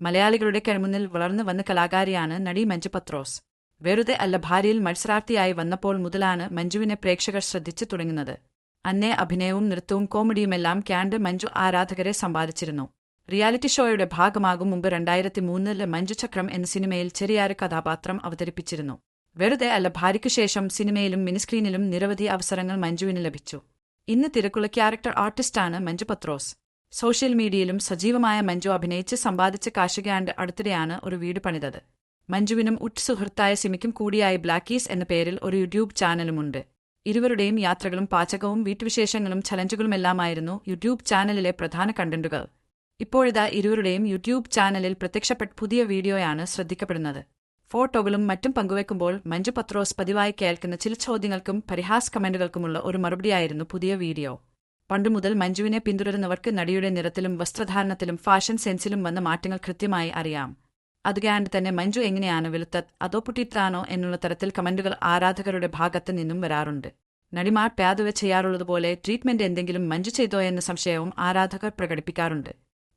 മലയാളികളുടെ കൺമുന്നിൽ വളർന്നു വന്ന കലാകാരിയാണ് നടി മഞ്ജു പത്രോസ്. വെറുതെ അല്ല, ഭാര്യയിൽ മത്സരാർത്ഥിയായി വന്നപ്പോൾ മുതലാണ് മഞ്ജുവിനെ പ്രേക്ഷകർ ശ്രദ്ധിച്ചു തുടങ്ങുന്നത്. അന്നേ അഭിനയവും നൃത്തവും കോമഡിയുമെല്ലാം ക്യാൻഡ് മഞ്ജു ആരാധകരെ സമ്പാദിച്ചിരുന്നു. റിയാലിറ്റി ഷോയുടെ ഭാഗമാകും മുമ്പ് 2003 മഞ്ജു ചക്രം എന്ന സിനിമയിൽ ചെറിയൊരു കഥാപാത്രം അവതരിപ്പിച്ചിരുന്നു. വെറുതെ അല്ല ഭാര്യയ്ക്കു ശേഷം സിനിമയിലും മിനിസ്ക്രീനിലും നിരവധി അവസരങ്ങൾ മഞ്ജുവിന് ലഭിച്ചു. ഇന്ന് തിരക്കുള്ള ക്യാരക്ടർ ആർട്ടിസ്റ്റാണ് മഞ്ജു പത്രോസ്. സോഷ്യൽ മീഡിയയിലും സജീവമായ മഞ്ജു അഭിനയിച്ച് സമ്പാദിച്ച കാശുകാണ്ട് അടുത്തിടെയാണ് ഒരു വീട് പണിതത്. മഞ്ജുവിനും ഉറ്റ സുഹൃത്തായ സിമിക്കും കൂടിയായി ബ്ലാക്കീസ് എന്ന പേരിൽ ഒരു യൂട്യൂബ് ചാനലുമുണ്ട്. ഇരുവരുടെയും യാത്രകളും പാചകവും വീട്ടുവിശേഷങ്ങളും ചലഞ്ചുകളുമെല്ലാമായിരുന്നു യൂട്യൂബ് ചാനലിലെ പ്രധാന കണ്ടന്റുകൾ. ഇപ്പോഴിതാ ഇരുവരുടെയും യൂട്യൂബ് ചാനലിൽ പ്രത്യക്ഷപ്പെട്ട പുതിയ വീഡിയോയാണ് ശ്രദ്ധിക്കപ്പെടുന്നത്. ഫോട്ടോകളും മറ്റും പങ്കുവെക്കുമ്പോൾ മഞ്ജു പത്രോസ് പതിവായി കേൾക്കുന്ന ചില ചോദ്യങ്ങൾക്കും പരിഹാസ കമന്റുകൾക്കുമുള്ള ഒരു മറുപടിയായിരുന്നു പുതിയ വീഡിയോ. പണ്ടുമുതൽ മഞ്ജുവിനെ പിന്തുടരുന്നവർക്ക് നടിയുടെ നിറത്തിലും വസ്ത്രധാരണത്തിലും ഫാഷൻ സെൻസിലും വന്ന മാറ്റങ്ങൾ കൃത്യമായി അറിയാം. അതുകൊണ്ട് തന്നെ മഞ്ജു എങ്ങനെയാണ് വെളുത്തത് അതോ പുട്ടിത്താണോ എന്നുള്ള തരത്തിൽ കമന്റുകൾ ആരാധകരുടെ ഭാഗത്ത് നിന്നും വരാറുണ്ട്. നടിമാർ പാതുവെ ചെയ്യാറുള്ളതുപോലെ ട്രീറ്റ്മെന്റ് എന്തെങ്കിലും മഞ്ജു ചെയ്തോ എന്ന സംശയവും ആരാധകർ പ്രകടിപ്പിക്കാറുണ്ട്.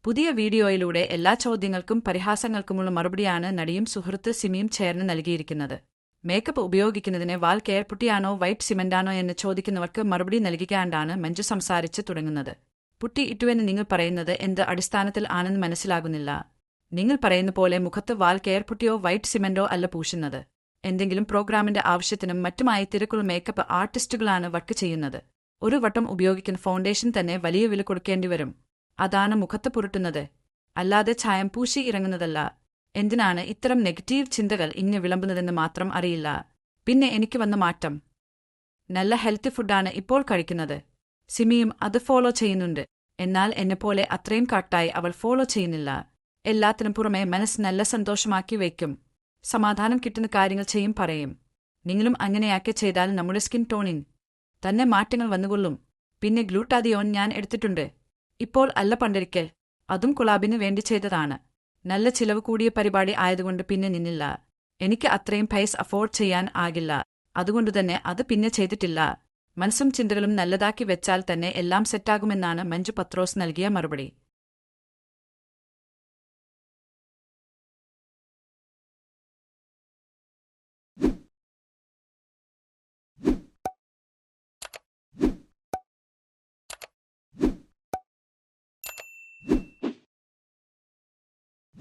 പുതിയ വീഡിയോയിലൂടെ എല്ലാ ചോദ്യങ്ങൾക്കും പരിഹാസങ്ങൾക്കുമുള്ള മറുപടിയാണ് നടിയും സുഹൃത്ത് സിമിയും ചേർന്ന് നൽകിയിരിക്കുന്നത്. മേക്കപ്പ് ഉപയോഗിക്കുന്നതിന് വാൽ കെയർ പുട്ടിയാണോ വൈറ്റ് സിമന്റാണോ എന്ന് ചോദിക്കുന്നവർക്ക് മറുപടി നൽകിക്കാണ്ടാണ് മഞ്ജു സംസാരിച്ച് തുടങ്ങുന്നത്. പുട്ടി ഇട്ടുവെന്ന് നിങ്ങൾ പറയുന്നത് എന്ത് അടിസ്ഥാനത്തിൽ ആണെന്ന് മനസ്സിലാകുന്നില്ല. നിങ്ങൾ പറയുന്ന പോലെ മുഖത്ത് വാൽ കെയർ പുട്ടിയോ വൈറ്റ് സിമന്റോ അല്ല പൂശുന്നത്. എന്തെങ്കിലും പ്രോഗ്രാമിന്റെ ആവശ്യത്തിനും മറ്റുമായി തിരക്കുള്ള മേക്കപ്പ് ആർട്ടിസ്റ്റുകളാണ് വർക്ക് ചെയ്യുന്നത്. ഒരു വട്ടം ഉപയോഗിക്കുന്ന ഫൗണ്ടേഷൻ തന്നെ വലിയ വില കൊടുക്കേണ്ടി വരും. അതാണ് മുഖത്ത് പുരട്ടുന്നത്, അല്ലാതെ ചായം പൂശി ഇറങ്ങുന്നതല്ല. എന്തിനാണ് ഇത്തരം നെഗറ്റീവ് ചിന്തകൾ ഇങ്ങനെ വിളമ്പുന്നതെന്ന് മാത്രം അറിയില്ല. പിന്നെ എനിക്ക് വന്ന മാറ്റം, നല്ല ഹെൽത്തി ഫുഡാണ് ഇപ്പോൾ കഴിക്കുന്നത്. സിമിയും അത് ഫോളോ ചെയ്യുന്നുണ്ട്. എന്നാൽ എന്നെപ്പോലെ അത്രയും കറക്റ്റായി അവൾ ഫോളോ ചെയ്യുന്നില്ല. എല്ലാത്തിനും പുറമെ മനസ്സ് നല്ല സന്തോഷമാക്കി വയ്ക്കും. സമാധാനം കിട്ടുന്ന കാര്യങ്ങൾ ചെയ്യും പറയും. നിങ്ങളും അങ്ങനെയാക്കി ചെയ്താൽ നമ്മുടെ സ്കിൻ ടോണിൻ തന്നെ മാറ്റങ്ങൾ വന്നുകൊള്ളും. പിന്നെ ഗ്ലൂട്ടാതിയോൺ ഞാൻ എടുത്തിട്ടുണ്ട്. ഇപ്പോൾ അല്ല, പണ്ടൊരിക്കൽ. അതും കൊളാബിന് വേണ്ടി ചെയ്തതാണ്. നല്ല ചിലവ് കൂടിയ പരിപാടി ആയതുകൊണ്ട് പിന്നെ നിന്നില്ല. എനിക്ക് അത്രയും പൈസ അഫോർഡ് ചെയ്യാൻ ആകില്ല. അതുകൊണ്ടുതന്നെ അത് പിന്നെ ചെയ്തിട്ടില്ല. മനസ്സും ചിന്തകളും നല്ലതാക്കി വെച്ചാൽ തന്നെ എല്ലാം സെറ്റാകുമെന്നാണ് മഞ്ജു പത്രോസ് നൽകിയ മറുപടി.